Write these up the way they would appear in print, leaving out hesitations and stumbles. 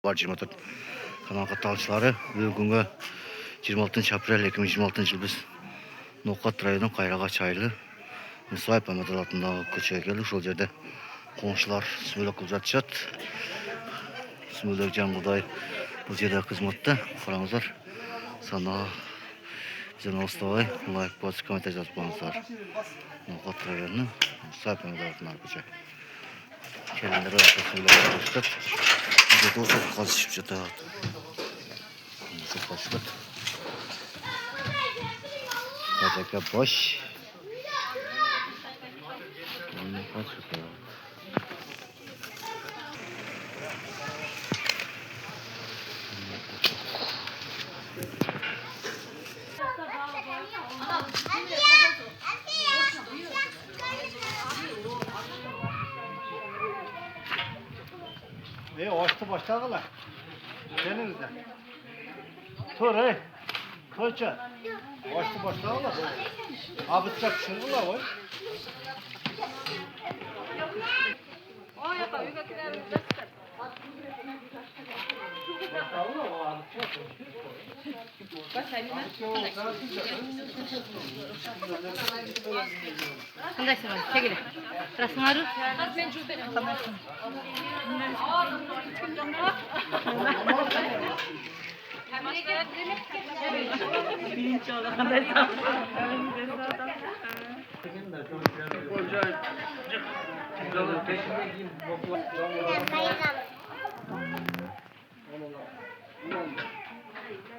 Var 26 kanal katılımcıları bugünkü 26 aprel 2026 yıl biz Nokat rayonun Kayrağa çaylı Musayip Ahmet altında köçeye geldik. Şol yerde komşular sümülek uzatışat. Sümülek can buday bu yerde hizmette. Karamızlar sana bize Nostavay like boz komentar yazıp bağımızlar. Nokat rayonun Musayip Ahmet altında köçeye. Kelenleri sümülek uzatışat. Bize de olsa kazışıp jata. Çok başlık. Kacaka boş. Başlık ya. Açtı başladılar. Denizde. Tur ey. Koça. Açtı başladılar. Abi sıcak şunlar var. Qanday so'rang? Chegili. Rasmlaru? Men juda beraman.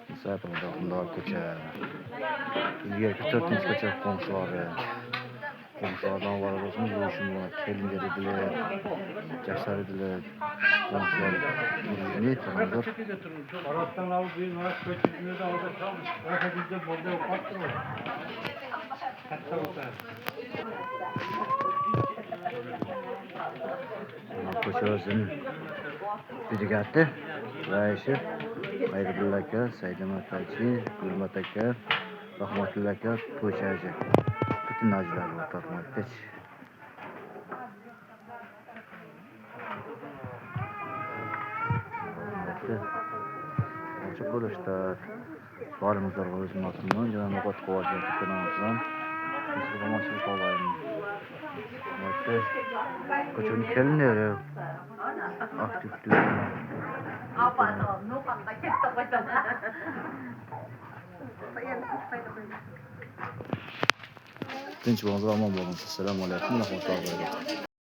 Musayip Ahmet altında köçeye. Yerki 4. köçe komşuları. Komşulardan var olsun bu işim var. Kelinler ediler. Cesar ediler. Komşular ne tanıdır? Araptan alıp bir maaş köçüsünü de orada çalmış. Rafa bizde burada ufaktır o. Hatta o da. Koçözün Bidigatı, Raişi, Hayrulla aka, Saydamat Tachi, Gulmat aka, Rahmatullah aka, Ko'chajı. Bütün nacilar var tarafından. Çok bo'lishdi. Barimizlar o'zim atımdan, yana noqot quvvatga tutunamizdan. Biz bu maçı qolayım. Maçta koçun kelinleri aktif diyor. Tinch bo'lsa, omon bo'lsin. Assalomu alaykum va rahmatullohi va barakatuh.